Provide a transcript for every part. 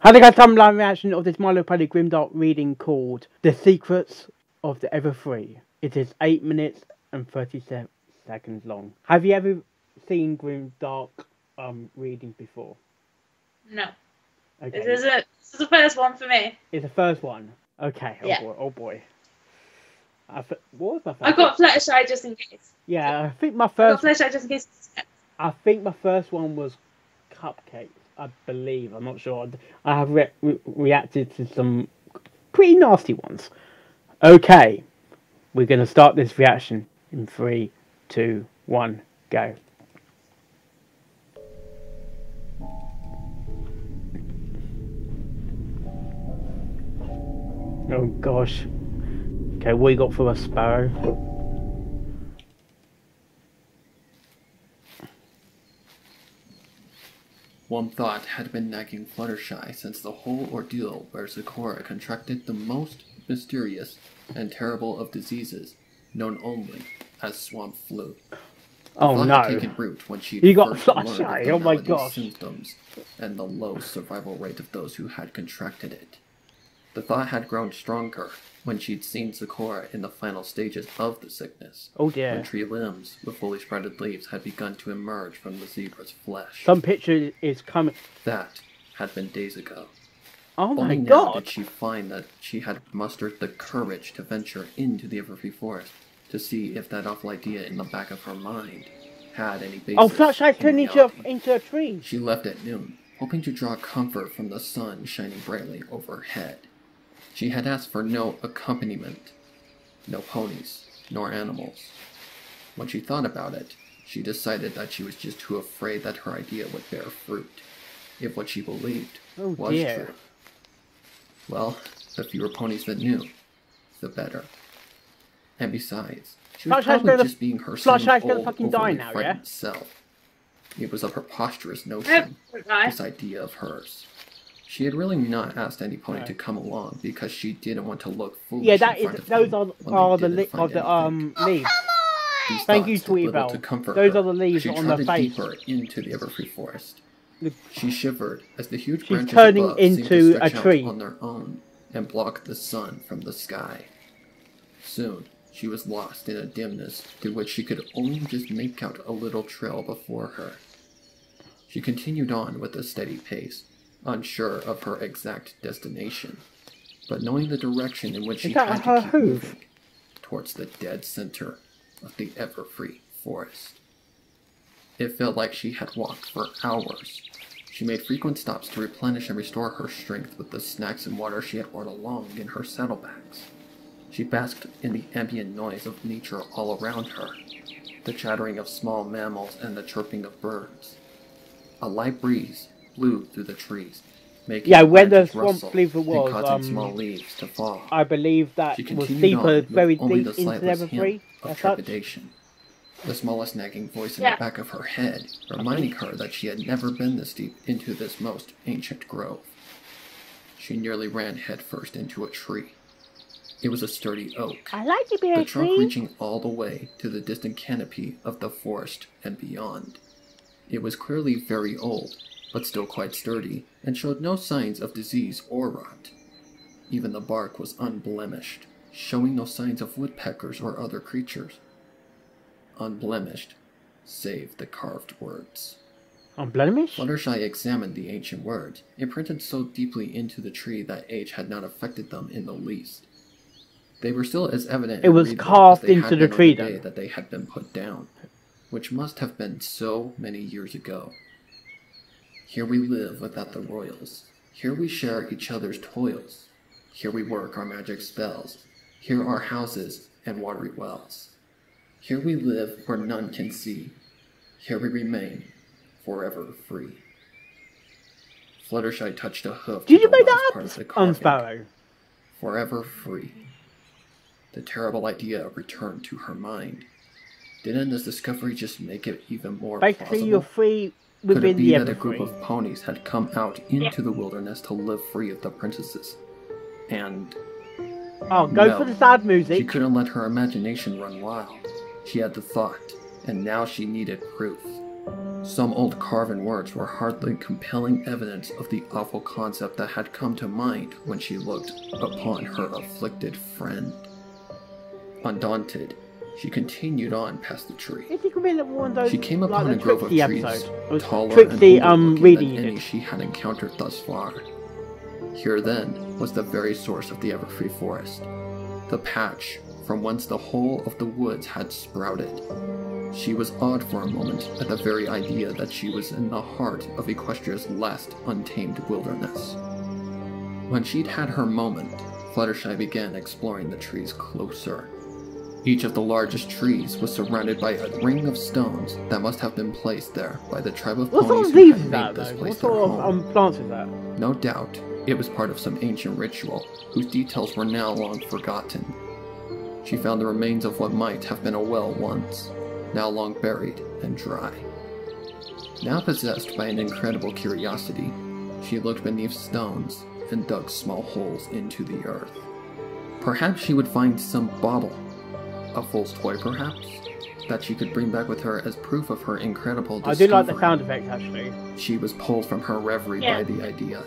How they got some live reaction of this My Little Midi Grimdark reading called The Secrets of the Everfree. It is 8 minutes and 37 seconds long. Have you ever seen Grimdark reading before? No. Okay. This is the first one for me. It's the first one. Okay. Oh yeah. boy. Oh boy. What was my first? I got Fluttershy just in case. Yeah, I think my first. I got Fluttershy just in case. I think my first one was Cupcakes. I believe. I'm not sure. I have reacted to some pretty nasty ones. Okay, we're gonna start this reaction in 3, 2, 1, go. Oh gosh. Okay, what you got for a sparrow? One thought had been nagging Fluttershy since the whole ordeal where Sakura contracted the most mysterious and terrible of diseases, known only as swamp flu. Oh no! Had taken root when she got first learned Fluttershy. of Oh the my malady gosh! Symptoms and the low survival rate of those who had contracted it. The thought had grown stronger when she'd seen Sakura in the final stages of the sickness. Oh dear. When tree limbs with fully sprouted leaves had begun to emerge from the zebra's flesh. Some picture is coming. That had been days ago. Oh my Only god! now did she find that she had mustered the courage to venture into the Everfree forest to see if that awful idea in the back of her mind had any basis. Oh, Fluttershy turned into a tree. She left at noon, hoping to draw comfort from the sun shining brightly overhead. She had asked for no accompaniment, no ponies, nor animals. When she thought about it, she decided that she was just too afraid that her idea would bear fruit, if what she believed was true. Well, the fewer ponies that knew, the better. And besides, she was probably just being her same old, overly frightened self. It was a preposterous notion, this idea of hers. She had really not asked any pony to come along because she didn't want to look foolish. Yeah, that is. Those are the leaves. Thank you, Sweetie Belle. Those are the leaves on the face. She deeper into the Everfree forest. She shivered as the huge branches turning above into seemed to a stretch tree out on their own and block the sun from the sky. Soon, she was lost in a dimness through which she could only just make out a little trail before her. She continued on with a steady pace, unsure of her exact destination, but knowing the direction in which she had to keep moving, towards the dead center of the Everfree forest. It felt like she had walked for hours. She made frequent stops to replenish and restore her strength with the snacks and water she had brought along in her saddlebags. She basked in the ambient noise of nature all around her, the chattering of small mammals and the chirping of birds. A light breeze blew through the trees, making where the swamp fever was, causing small leaves to fall. I believe that was deeper, very deep into Everfree. Of trepidation. The smallest nagging voice in the back of her head, reminding her that she had never been this deep into this most ancient grove. She nearly ran headfirst into a tree. It was a sturdy oak, I like to be the trunk reaching all the way to the distant canopy of the forest and beyond. It was clearly very old, but still quite sturdy, and showed no signs of disease or rot. Even the bark was unblemished, showing no signs of woodpeckers or other creatures. Unblemished, save the carved words. Unblemished? Fluttershy examined the ancient words, imprinted so deeply into the tree that age had not affected them in the least. They were still as evident. It was carved into the tree that they had been put down, which must have been so many years ago. Here we live without the royals. Here we share each other's toils. Here we work our magic spells. Here are houses and watery wells. Here we live where none can see. Here we remain, forever free. Fluttershy touched a hoof to the last part of the carving. Sparrow? Forever free. The terrible idea returned to her mind. Didn't this discovery just make it even more Basically, plausible? you're free within Could it be that the a group of ponies had come out into the wilderness to live free of the princesses? And... oh, go for the sad music. She couldn't let her imagination run wild. She had the thought, and now she needed proof. Some old carven words were hardly compelling evidence of the awful concept that had come to mind when she looked upon her afflicted friend. Undaunted, she continued on past the tree. She came upon a grove of trees, taller and older looking than any she had encountered thus far. Here then was the very source of the Everfree forest, the patch from whence the whole of the woods had sprouted. She was awed for a moment at the very idea that she was in the heart of Equestria's last untamed wilderness. When she'd had her moment, Fluttershy began exploring the trees closer. Each of the largest trees was surrounded by a ring of stones that must have been placed there by the tribe of ponies who had made this place their home. What sort of plants is that? No doubt, it was part of some ancient ritual, whose details were now long forgotten. She found the remains of what might have been a well once, now long buried and dry. Now possessed by an incredible curiosity, she looked beneath stones and dug small holes into the earth. Perhaps she would find some bauble, a fool's toy perhaps, that she could bring back with her as proof of her incredible discovery. I do like the sound effects, actually. She was pulled from her reverie by the idea.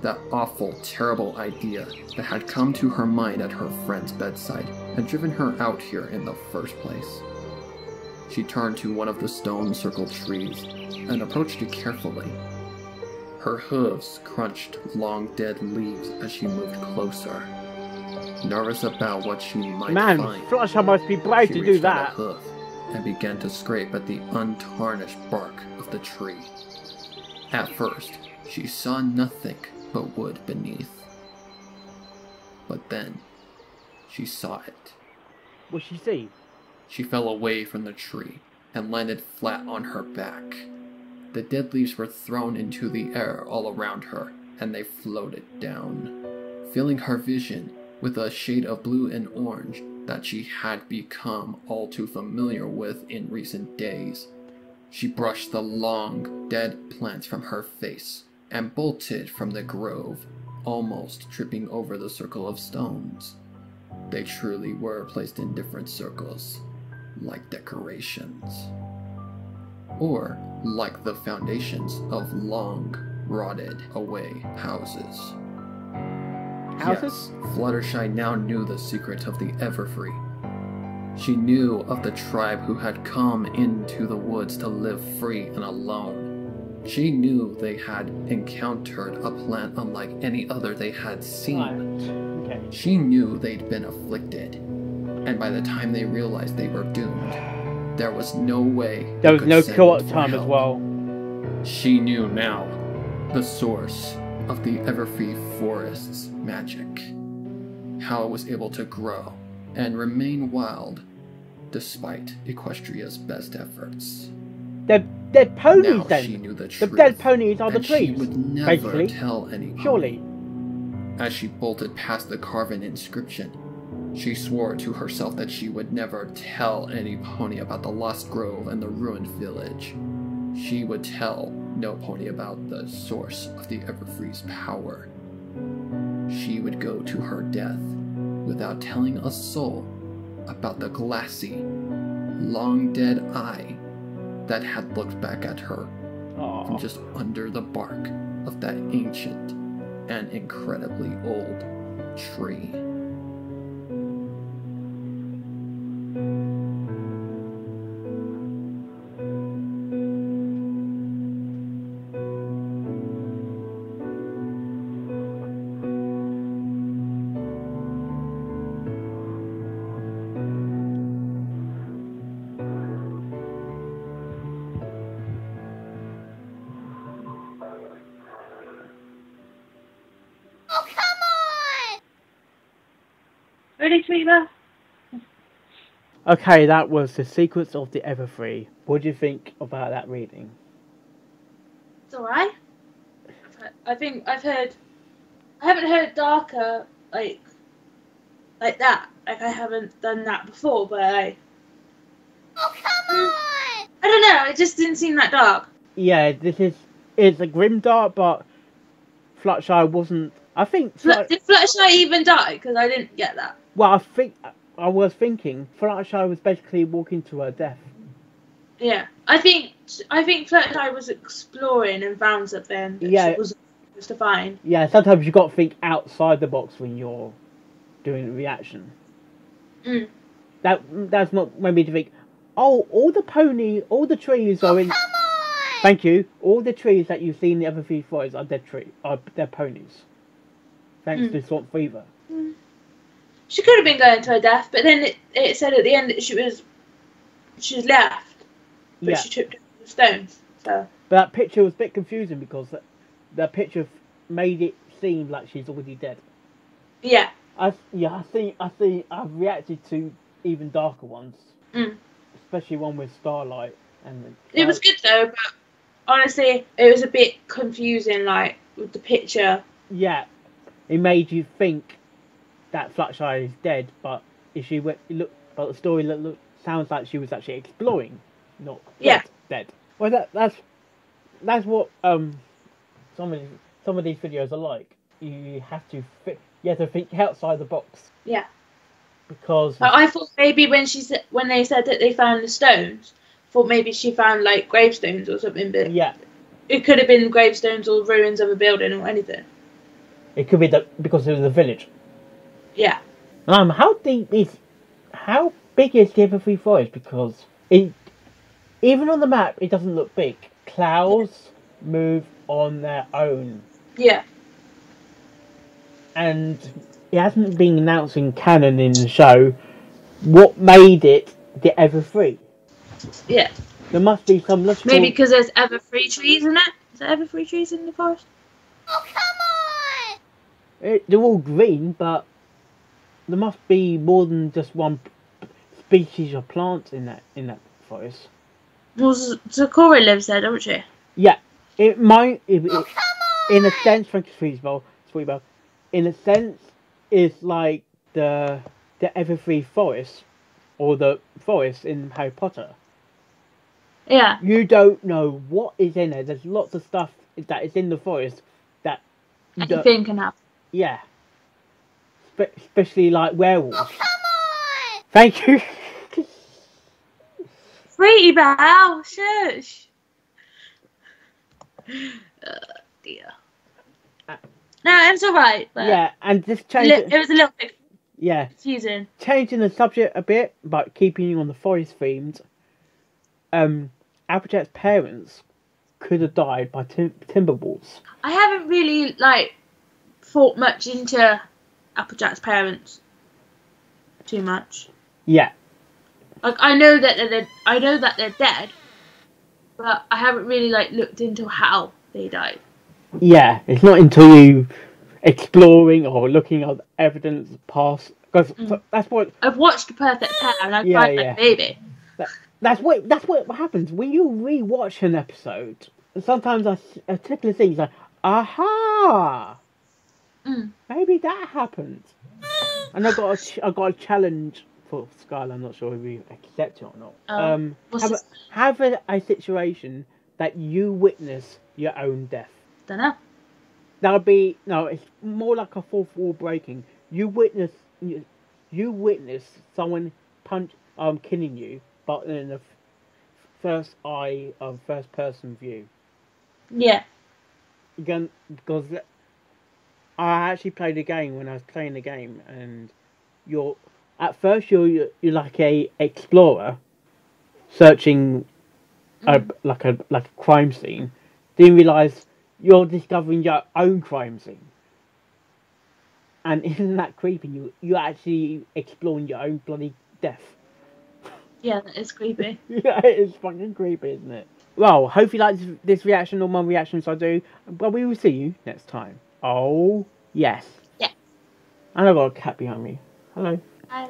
That awful, terrible idea that had come to her mind at her friend's bedside and driven her out here in the first place. She turned to one of the stone-circled trees and approached it carefully. Her hooves crunched long dead leaves as she moved closer. Nervous about what she might find, Fluttershy must be brave to do that. She reached out a hoof and began to scrape at the untarnished bark of the tree. At first, she saw nothing but wood beneath. But then, she saw it. What did she see? She fell away from the tree and landed flat on her back. The dead leaves were thrown into the air all around her, and they floated down, filling her vision with a shade of blue and orange that she had become all too familiar with in recent days. She brushed the long, dead plants from her face and bolted from the grove, almost tripping over the circle of stones. They truly were placed in different circles, like decorations. Or like the foundations of long, rotted away houses. Houses? Yes, Fluttershy now knew the secret of the Everfree. She knew of the tribe who had come into the woods to live free and alone. She knew they had encountered a plant unlike any other they had seen. Okay. She knew they'd been afflicted, and by the time they realized they were doomed, there was no way there was no cure at for the time help. as well. She knew now the source of the Everfree forest's magic, how it was able to grow and remain wild despite Equestria's best efforts. They're dead ponies Now then. she knew the The truth, dead ponies are the and trees, she would never basically. tell anyone. Surely. As she bolted past the carven inscription, she swore to herself that she would never tell any pony about the lost grove and the ruined village. She would tell no pony about the source of the Everfree's power. She would go to her death without telling a soul about the glassy, long-dead eye that had looked back at her from just under the bark of that ancient and incredibly old tree. Really, sweetheart? Okay, that was the Secrets of the Everfree. What do you think about that reading? It's alright. I think I haven't heard darker like that. Like I haven't done that before, but oh come on! I don't know. It just didn't seem that dark. Yeah, it's a grimdark, but Fluttershy wasn't. I think. Did Fluttershy even die? Because I didn't get that. Well, I was thinking Fluttershy was basically walking to her death. Yeah, I think I think Fluttershy was exploring and found something that Yeah. she wasn't supposed to find. Yeah, sometimes you got to think outside the box when you're doing a reaction. Mm. That's not maybe to think. Oh, all the trees are in. Come on! Thank you. All the trees that you see in the Everfree forest are they're ponies. Thanks to Swamp Fever. Mm. She could have been going to her death, but then it said at the end that she was left, but she tripped over the stones. So. But that picture was a bit confusing because that picture made it seem like she's already dead. Yeah. I think I've reacted to even darker ones, especially one with Starlight and. It was good though, but honestly, it was a bit confusing, like with the picture. Yeah, it made you think that Fluttershy is dead, but if she but the story sounds like she was actually exploring, not dead. Well, that's what some of these videos are like. You have to think outside the box. Yeah. Because I thought maybe when they said that they found the stones, thought maybe she found like gravestones or something, but yeah, it could have been gravestones or ruins of a building or anything. It could be because it was a village. Yeah. How big is the Everfree forest? Because even on the map it doesn't look big. Clouds move on their own. Yeah. And it hasn't been announced in canon in the show what made it the Everfree. Yeah. There must be some logical... Maybe because there's Everfree trees in it. Is there Everfree trees in the forest? Oh, come on! They're all green, but there must be more than just one species of plant in that forest. Well, Sakura lives there, don't she? Yeah, it might. Oh, come on! In a sense, Frankie's Sweetbell, in a sense, it's like the Everfree forest, or the forest in Harry Potter. Yeah. You don't know what is in there. There's lots of stuff that is in the forest that anything can happen. Yeah. Especially like werewolves. Oh, come on! Thank you. Sweetie Belle, shush. Dear. No, it's alright. Yeah, and just change it was a little bit confusing. Changing the subject a bit, but keeping on the forest themed. Applejack's parents could have died by timberwolves. I haven't really thought much into Applejack's parents too much. Yeah. I know that they're dead, but I haven't really looked into how they died. Yeah, it's not until you exploring or looking at evidence past, because that's what I've watched The Perfect Pair and I cried like a baby. That's what happens when you rewatch an episode. Sometimes a particular thing is like, aha, maybe that happened. And I got a challenge for Skylar. I'm not sure if we accept it or not. Have a situation that you witness your own death. Don't know. That would be it's more like a fourth wall breaking. You witness someone killing you, but in the first person view. Yeah. Again, because I actually played a game when I was playing the game, and you're like a explorer searching like a crime scene. Then you realise you're discovering your own crime scene. And isn't that creepy? You're actually exploring your own bloody death. Yeah, that is creepy. Yeah, it is fucking creepy, isn't it? Well, hope you like this reaction or more reactions I do. But we will see you next time. Oh, yes. Yeah. And I've got a cat behind me. Hello. Hi.